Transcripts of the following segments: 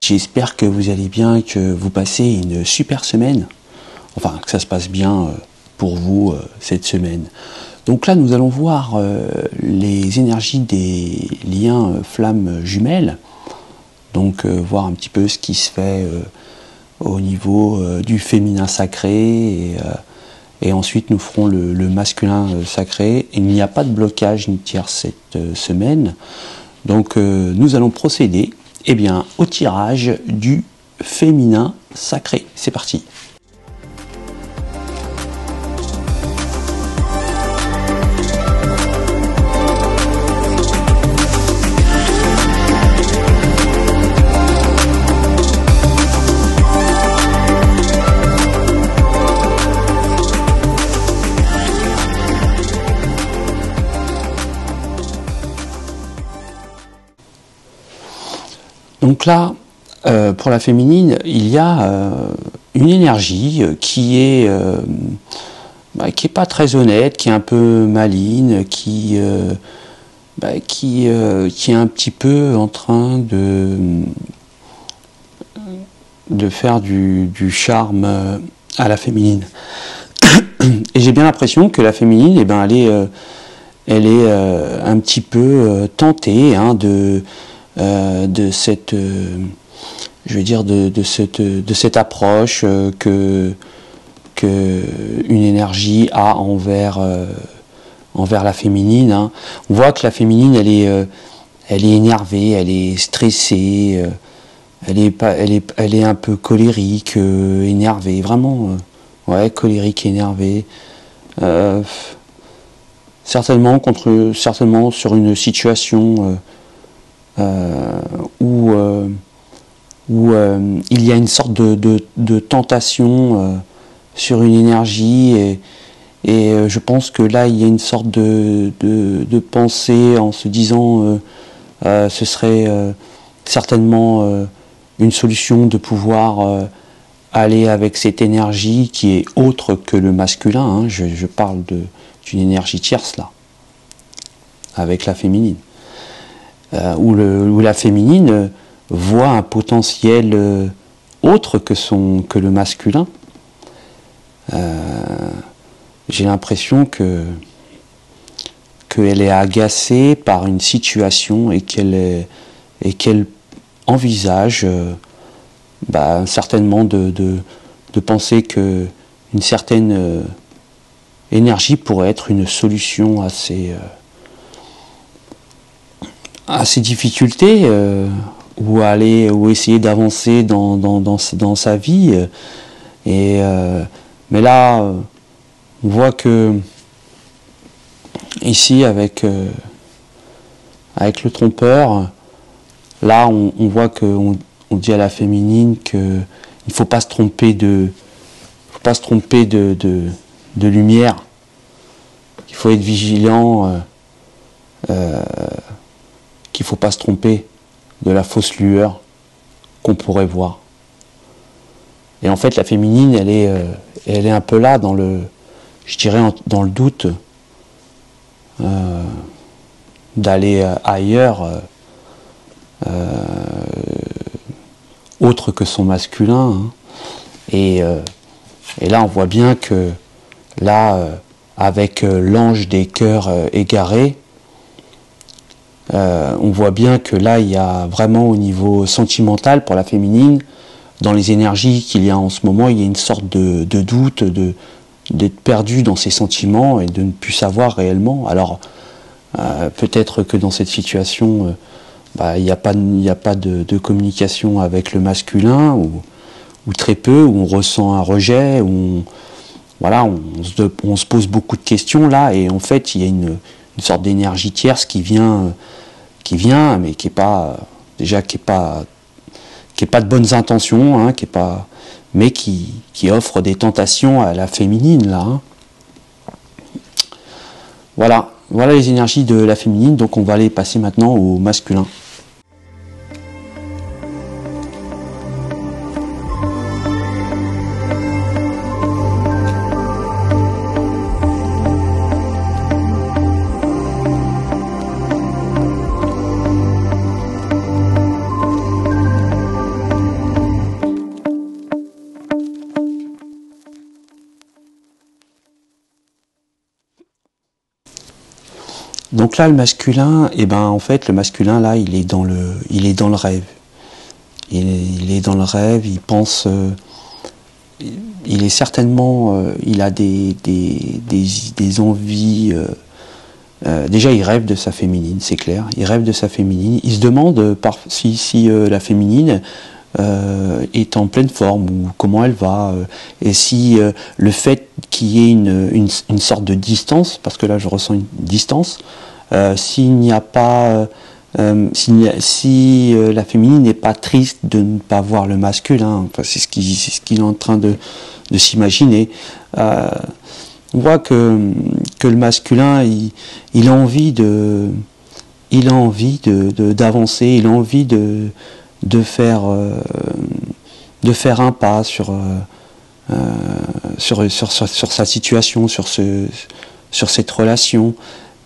J'espère que vous allez bien, que vous passez une super semaine. Enfin, que ça se passe bien pour vous cette semaine. Donc là, nous allons voir les énergies des liens flammes jumelles. Donc voir un petit peu ce qui se fait au niveau du féminin sacré. Et ensuite, nous ferons le masculin sacré. Il n'y a pas de blocage ni tiers cette semaine. Donc nous allons procéder au tirage du féminin sacré. C'est parti. Donc là, pour la féminine, il y a une énergie qui est pas très honnête, qui est un peu maligne, qui est un petit peu en train de faire du charme à la féminine. Et j'ai bien l'impression que la féminine, elle est un petit peu tentée de cette approche que une énergie a envers la féminine. On voit que la féminine, elle est énervée, elle est stressée, elle est un peu colérique, énervée, vraiment, colérique, énervée. Certainement sur une situation où il y a une sorte de tentation sur une énergie et je pense que là il y a une sorte de pensée en se disant ce serait certainement une solution de pouvoir aller avec cette énergie qui est autre que le masculin, je parle d'une énergie tierce là, avec la féminine. Où la féminine voit un potentiel autre que le masculin. J'ai l'impression qu'elle est agacée par une situation et qu'elle envisage certainement de penser que une certaine énergie pourrait être une solution à ces difficultés ou essayer d'avancer dans sa vie mais là on voit que ici avec le trompeur là on voit qu'on dit à la féminine que il faut pas se tromper de lumière, qu'il faut être vigilant, qu'il ne faut pas se tromper de la fausse lueur qu'on pourrait voir. Et en fait, la féminine, elle est un peu là dans le doute d'aller ailleurs, autre que son masculin. Et là, on voit bien que là, avec l'ange des cœurs égarés, on voit bien que là il y a vraiment au niveau sentimental pour la féminine, dans les énergies qu'il y a en ce moment, il y a une sorte de doute, d'être perdu dans ses sentiments et de ne plus savoir réellement. Alors peut-être que dans cette situation il n'y a pas de communication avec le masculin ou très peu, où on ressent un rejet, où on se pose beaucoup de questions là, et en fait il y a une sorte d'énergie tierce qui vient mais qui est pas de bonnes intentions, mais qui offre des tentations à la féminine là. Voilà les énergies de la féminine, donc on va aller passer maintenant au masculin. Donc là, le masculin, et ben en fait, le masculin là, il est dans le rêve. Il est dans le rêve. Il pense, il est certainement, il a des envies. Déjà, il rêve de sa féminine, c'est clair. Il rêve de sa féminine. Il se demande si la féminine est en pleine forme ou comment elle va. Et si le fait qu'il y ait une sorte de distance, parce que là, je ressens une distance, s'il n'y a pas... si la féminine n'est pas triste de ne pas voir le masculin, enfin, c'est ce qu'il est en train de s'imaginer. On voit que le masculin, il a envie d'avancer, il a envie de faire un pas sur sa situation, sur cette relation,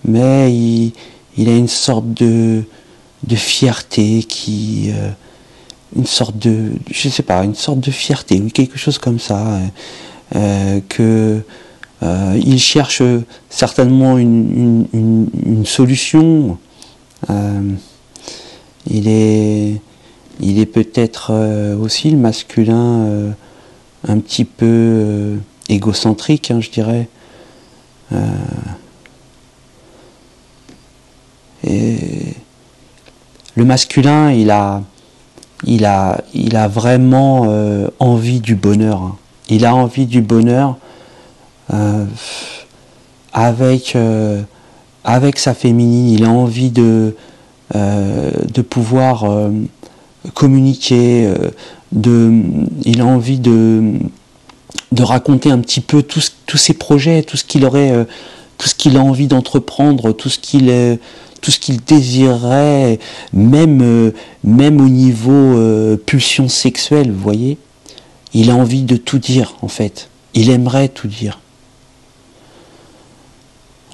mais il a une sorte de fierté une sorte de fierté, oui, quelque chose comme ça, il cherche certainement une solution. Il est peut-être aussi le masculin un petit peu égocentrique, hein, je dirais. Et le masculin, il a vraiment envie du bonheur. Hein. Il a envie du bonheur avec sa féminine. Il a envie de pouvoir communiquer. Il a envie de raconter un petit peu tous ses projets, tout ce qu'il a envie d'entreprendre, tout ce qu'il désirerait, même au niveau pulsion sexuelle, vous voyez. Il a envie de tout dire, en fait. Il aimerait tout dire.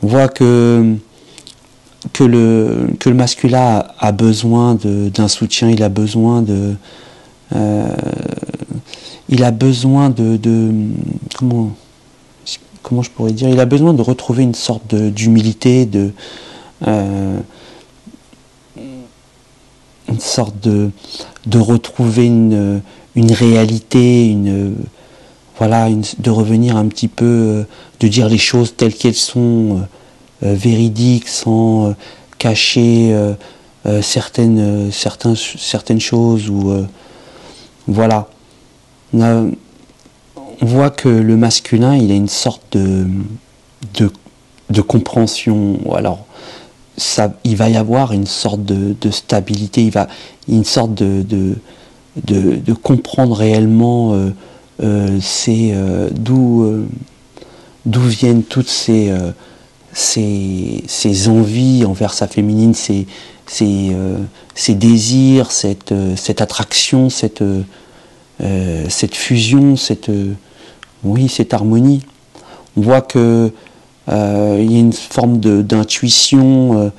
On voit que le masculin a besoin d'un soutien, il a besoin de comment je pourrais dire, il a besoin de retrouver une sorte d'humilité, une sorte de retrouver une réalité, de revenir un petit peu, de dire les choses telles qu'elles sont, véridiques, sans cacher certaines choses, ou voilà. On voit que le masculin, il a une sorte de compréhension. Alors, il va y avoir une sorte de stabilité, une sorte de comprendre réellement d'où viennent toutes ces envies envers sa féminine, ces désirs, cette attraction, cette fusion, cette harmonie. On voit que il y a une forme d'intuition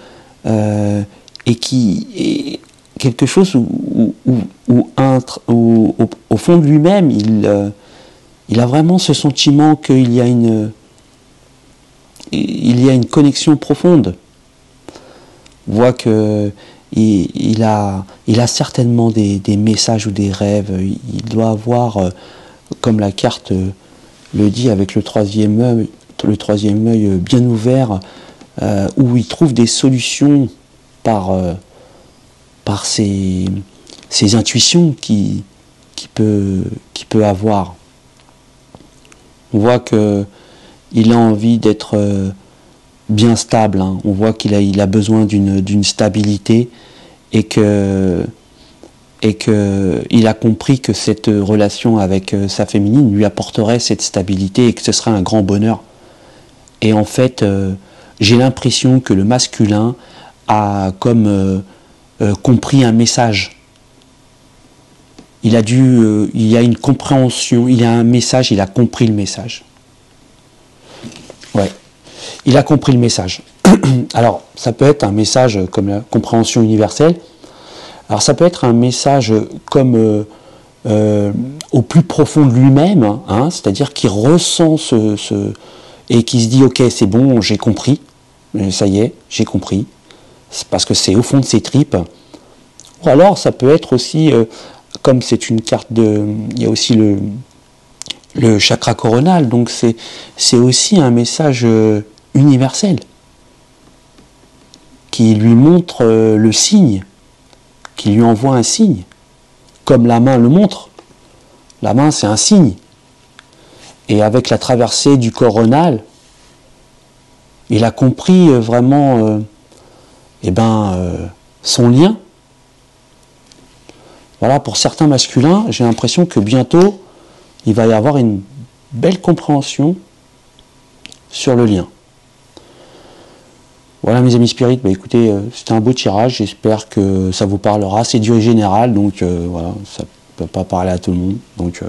et qui est quelque chose où au fond de lui-même, il a vraiment ce sentiment qu'il y a une connexion profonde. On voit que il a certainement des messages ou des rêves. Il doit avoir, comme la carte le dit, avec le troisième œil bien ouvert, où il trouve des solutions par ses intuitions qu'il peut avoir. On voit qu'il a envie d'être bien stable, hein. On voit qu'il a besoin d'une stabilité, et qu'il a compris que cette relation avec sa féminine lui apporterait cette stabilité et que ce serait un grand bonheur. Et en fait, j'ai l'impression que le masculin a comme compris un message. Il y a une compréhension, il y a un message, il a compris le message. Ouais, il a compris le message. Alors, ça peut être un message comme la compréhension universelle. Alors, ça peut être un message comme au plus profond de lui-même, hein, c'est-à-dire qu'il ressent et qui se dit « Ok, c'est bon, j'ai compris, mais ça y est, j'ai compris. C'est parce que c'est au fond de ses tripes. Ou alors, ça peut être aussi, comme c'est une carte de... Il y a aussi le chakra coronal, donc c'est aussi un message universel qui lui montre le signe, qui lui envoie un signe, comme la main le montre. La main, c'est un signe. Et avec la traversée du coronal, il a compris vraiment son lien. Voilà, pour certains masculins, j'ai l'impression que bientôt, il va y avoir une belle compréhension sur le lien. Voilà mes amis spirites, écoutez, c'était un beau tirage, j'espère que ça vous parlera. C'est du général, donc voilà, ça ne peut pas parler à tout le monde. Donc,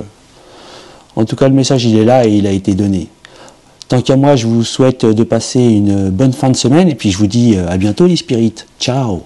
en tout cas, le message il est là et il a été donné. Tant qu'à moi, je vous souhaite de passer une bonne fin de semaine et puis je vous dis à bientôt les spirites. Ciao!